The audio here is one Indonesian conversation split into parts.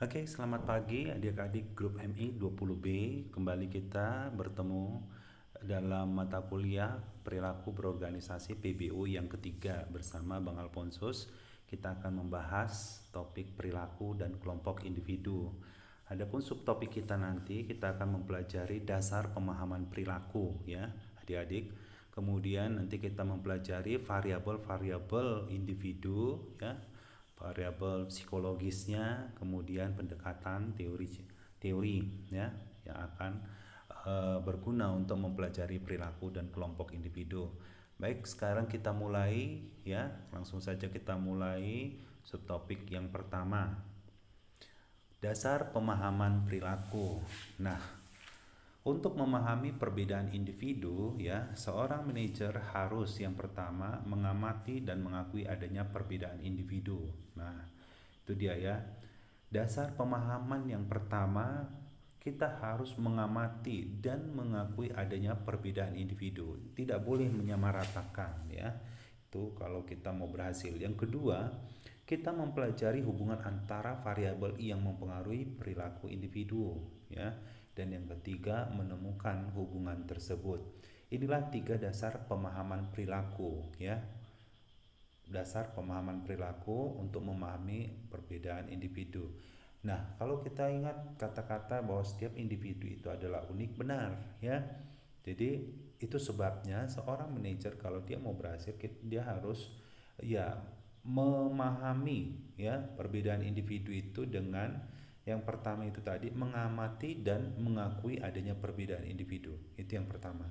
Oke, selamat pagi adik-adik grup MI 20B. Kembali kita bertemu dalam mata kuliah Perilaku Berorganisasi PBU yang ketiga bersama Bang Alfonsus. Kita akan membahas topik perilaku dan kelompok individu. Adapun subtopik kita nanti kita akan mempelajari dasar pemahaman perilaku ya, adik-adik. Kemudian nanti kita mempelajari variabel-variabel individu ya, variabel psikologisnya, kemudian pendekatan teori ya yang akan berguna untuk mempelajari perilaku dan kelompok individu. Baik, sekarang kita mulai ya, langsung saja kita mulai subtopik yang pertama. Dasar pemahaman perilaku. Nah, untuk memahami perbedaan individu ya, seorang manajer harus yang pertama mengamati dan mengakui adanya perbedaan individu. Nah, itu dia ya. Dasar pemahaman yang pertama, kita harus mengamati dan mengakui adanya perbedaan individu. Tidak boleh menyamaratakan ya. Itu kalau kita mau berhasil. Yang kedua, kita mempelajari hubungan antara variabel yang mempengaruhi perilaku individu ya. Dan yang ketiga, menemukan hubungan tersebut. Inilah 3 dasar pemahaman perilaku ya. Dasar pemahaman perilaku untuk memahami perbedaan individu. Nah, kalau kita ingat kata-kata bahwa setiap individu itu adalah unik, benar ya. Jadi itu sebabnya seorang manajer kalau dia mau berhasil, dia harus ya memahami ya perbedaan individu itu dengan yang pertama itu tadi, mengamati dan mengakui adanya perbedaan individu. Itu yang pertama.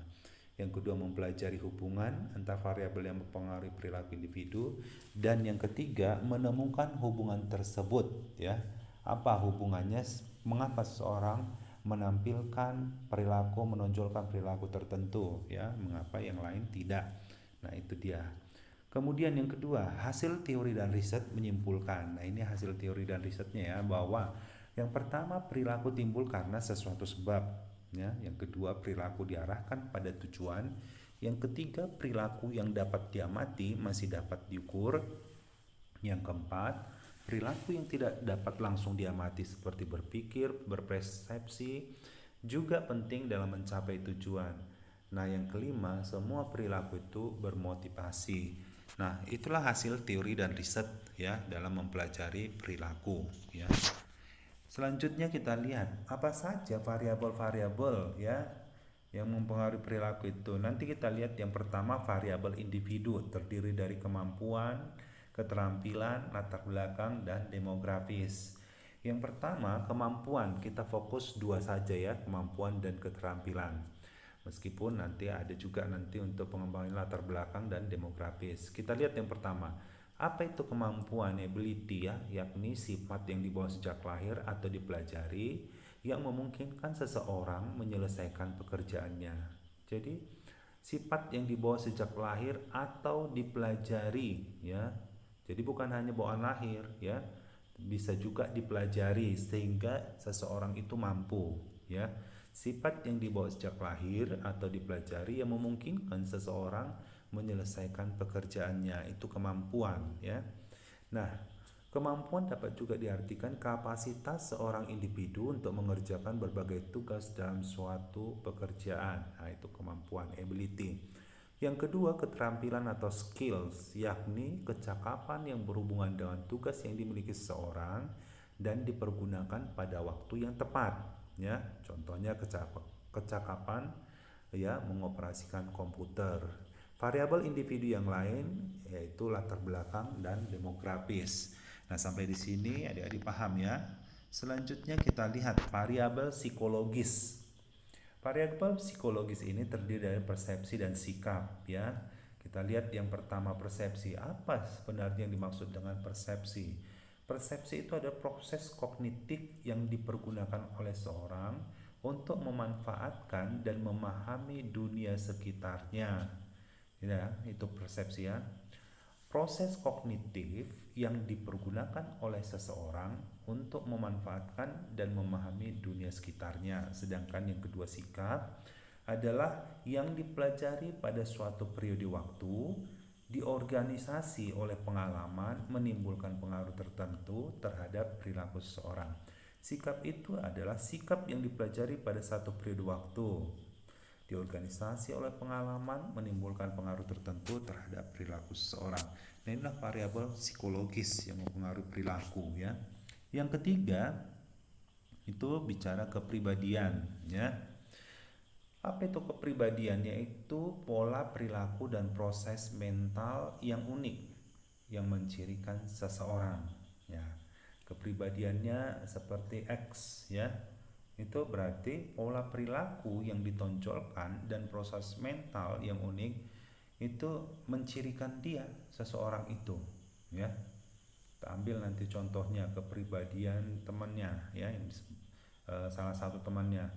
Yang kedua, mempelajari hubungan antar variabel yang mempengaruhi perilaku individu. Dan yang ketiga, menemukan hubungan tersebut ya. Apa hubungannya? Mengapa seseorang menampilkan perilaku, menonjolkan perilaku tertentu ya, mengapa yang lain tidak. Nah, itu dia. Kemudian yang kedua, hasil teori dan riset menyimpulkan. Nah, ini hasil teori dan risetnya ya, bahwa yang pertama, perilaku timbul karena sesuatu sebab ya. Yang kedua, perilaku diarahkan pada tujuan. Yang ketiga, perilaku yang dapat diamati masih dapat diukur. Yang keempat, perilaku yang tidak dapat langsung diamati seperti berpikir, berpersepsi juga penting dalam mencapai tujuan. Nah, yang kelima, semua perilaku itu bermotivasi. Nah, itulah hasil teori dan riset ya dalam mempelajari perilaku ya. Selanjutnya kita lihat apa saja variabel-variabel ya yang mempengaruhi perilaku itu. Nanti kita lihat yang pertama, variabel individu terdiri dari kemampuan, keterampilan, latar belakang, dan demografis. Yang pertama, kemampuan. Kita fokus dua saja ya, kemampuan dan keterampilan. Meskipun nanti ada juga nanti untuk pengembangan latar belakang dan demografis. Kita lihat yang pertama. Apa itu kemampuan, ability ya, yakni sifat yang dibawa sejak lahir atau dipelajari yang memungkinkan seseorang menyelesaikan pekerjaannya. Jadi sifat yang dibawa sejak lahir atau dipelajari ya. Jadi bukan hanya bawaan lahir ya, bisa juga dipelajari sehingga seseorang itu mampu ya. Sifat yang dibawa sejak lahir atau dipelajari yang memungkinkan seseorang menyelesaikan pekerjaannya, itu kemampuan ya. Nah, kemampuan dapat juga diartikan kapasitas seorang individu untuk mengerjakan berbagai tugas dalam suatu pekerjaan. Nah, itu kemampuan, ability. Yang kedua, keterampilan atau skills, yakni kecakapan yang berhubungan dengan tugas yang dimiliki seseorang dan dipergunakan pada waktu yang tepat ya. Contohnya kecakapan ya mengoperasikan komputer. Variabel individu yang lain yaitu latar belakang dan demografis. Nah, sampai di sini adik-adik paham ya. Selanjutnya kita lihat variabel psikologis. Variabel psikologis ini terdiri dari persepsi dan sikap ya. Kita lihat yang pertama, persepsi. Apa sebenarnya yang dimaksud dengan persepsi? Persepsi itu adalah proses kognitif yang dipergunakan oleh seorang untuk memanfaatkan dan memahami dunia sekitarnya. Ya, itu persepsi ya. Proses kognitif yang dipergunakan oleh seseorang untuk memanfaatkan dan memahami dunia sekitarnya. Sedangkan yang kedua, sikap, adalah yang dipelajari pada suatu periode waktu, diorganisasi oleh pengalaman, menimbulkan pengaruh tertentu terhadap perilaku seseorang. Sikap itu adalah sikap yang dipelajari pada satu periode waktu di organisasi oleh pengalaman menimbulkan pengaruh tertentu terhadap perilaku seseorang. Nah, inilah variabel psikologis yang mempengaruhi perilaku ya. Yang ketiga itu bicara kepribadian ya. Apa itu kepribadian? Yaitu pola perilaku dan proses mental yang unik yang mencirikan seseorang ya. Kepribadiannya seperti X ya. Itu berarti pola perilaku yang ditonjolkan dan proses mental yang unik itu mencirikan dia, seseorang itu ya. Kita ambil nanti contohnya kepribadian temannya ya, salah satu temannya.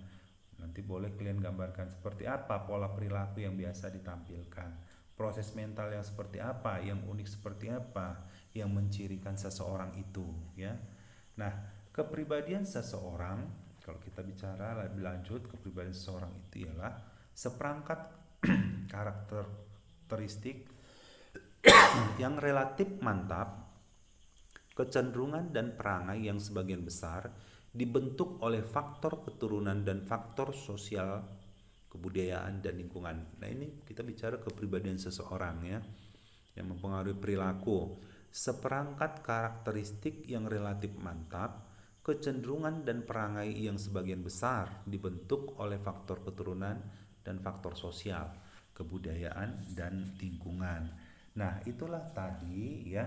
Nanti boleh kalian gambarkan seperti apa pola perilaku yang biasa ditampilkan, proses mental yang seperti apa, yang unik seperti apa, yang mencirikan seseorang itu ya. Nah, kepribadian seseorang, kalau kita bicara lebih lanjut, kepribadian seseorang itu ialah seperangkat karakteristik yang relatif mantap, kecenderungan dan perangai yang sebagian besar dibentuk oleh faktor keturunan dan faktor sosial, kebudayaan dan lingkungan. Nah, ini kita bicara kepribadian seseorang ya, yang mempengaruhi perilaku. Seperangkat karakteristik yang relatif mantap, kecenderungan dan perangai yang sebagian besar dibentuk oleh faktor keturunan dan faktor sosial, kebudayaan dan lingkungan. Nah, itulah tadi ya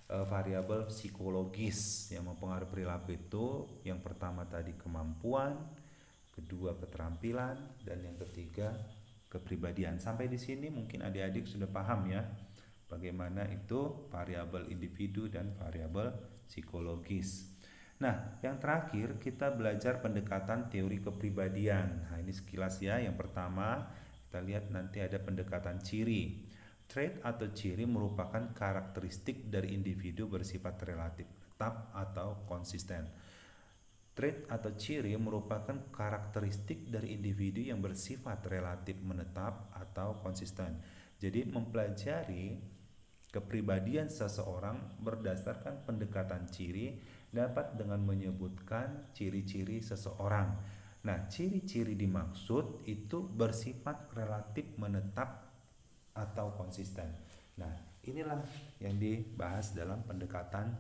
variabel psikologis yang mempengaruhi perilaku itu. Yang pertama tadi kemampuan, kedua keterampilan, dan yang ketiga kepribadian. Sampai di sini mungkin adik-adik sudah paham ya bagaimana itu variabel individu dan variabel psikologis. Nah, yang terakhir kita belajar pendekatan teori kepribadian. Nah, ini sekilas ya. Yang pertama kita lihat nanti ada pendekatan ciri. Trait atau ciri merupakan karakteristik dari individu bersifat relatif tetap atau konsisten. Trait atau ciri merupakan karakteristik dari individu yang bersifat relatif menetap atau konsisten. Jadi mempelajari kepribadian seseorang berdasarkan pendekatan ciri dapat dengan menyebutkan ciri-ciri seseorang. Nah, ciri-ciri dimaksud itu bersifat relatif menetap atau konsisten. Nah, inilah yang dibahas dalam pendekatan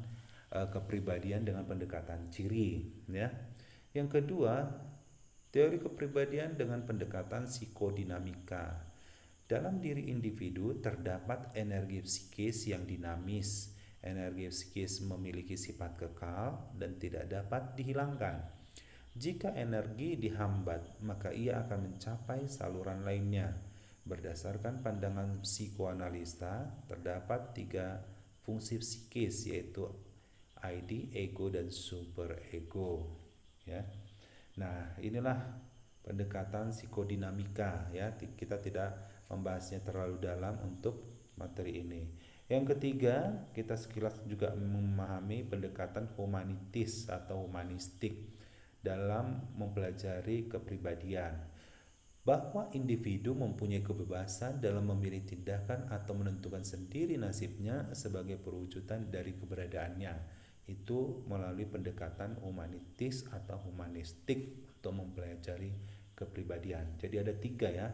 kepribadian dengan pendekatan ciri ya. Yang kedua, teori kepribadian dengan pendekatan psikodinamika. Dalam diri individu terdapat energi psikis yang dinamis. Energi psikis memiliki sifat kekal dan tidak dapat dihilangkan. Jika energi dihambat, maka ia akan mencapai saluran lainnya. Berdasarkan pandangan psikoanalisa, terdapat 3 fungsi psikis, yaitu ID, ego, dan superego ya. Nah, inilah pendekatan psikodinamika ya. Kita tidak membahasnya terlalu dalam untuk materi ini. Yang ketiga, kita sekilas juga memahami pendekatan humanitis atau humanistik dalam mempelajari kepribadian, bahwa individu mempunyai kebebasan dalam memilih tindakan atau menentukan sendiri nasibnya sebagai perwujudan dari keberadaannya. Itu melalui pendekatan humanitis atau humanistik untuk mempelajari kepribadian. Jadi ada 3 ya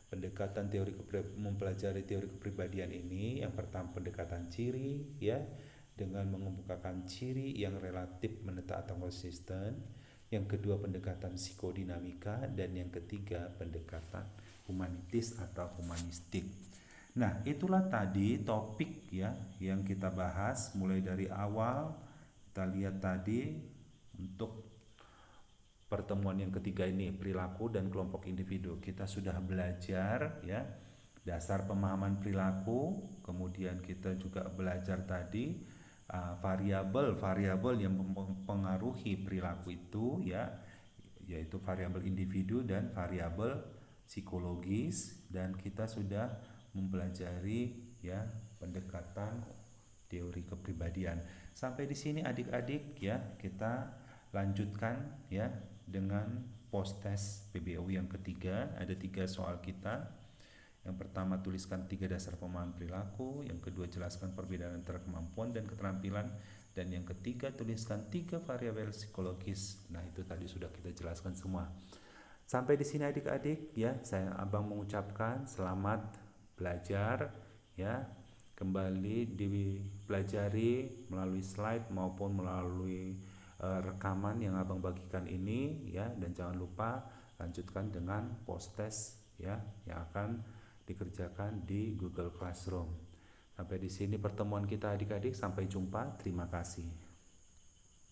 pendekatan mempelajari teori kepribadian ini. Yang pertama pendekatan ciri ya, dengan mengemukakan ciri yang relatif menetap atau konsisten. Yang kedua pendekatan psikodinamika, dan yang ketiga pendekatan humanitis atau humanistik. Nah, itulah tadi topik ya yang kita bahas mulai dari awal. Kita lihat tadi untuk pertemuan yang ketiga ini, perilaku dan kelompok individu. Kita sudah belajar ya dasar pemahaman perilaku, kemudian kita juga belajar tadi variabel-variabel yang mempengaruhi perilaku itu ya, yaitu variabel individu dan variabel psikologis, dan kita sudah mempelajari ya pendekatan teori kepribadian. Sampai di sini adik-adik ya, kita lanjutkan ya dengan post test PBOU yang ketiga. Ada 3 soal kita. Yang pertama, tuliskan 3 dasar pemahaman perilaku. Yang kedua, jelaskan perbedaan antara kemampuan dan keterampilan. Dan yang ketiga, tuliskan 3 variabel psikologis. Nah, itu tadi sudah kita jelaskan semua. Sampai di sini adik-adik ya, Abang mengucapkan selamat belajar ya. Kembali dipelajari melalui slide maupun melalui rekaman yang Abang bagikan ini ya, dan jangan lupa lanjutkan dengan post test ya yang akan dikerjakan di Google Classroom. Sampai di sini pertemuan kita adik-adik, sampai jumpa. Terima kasih.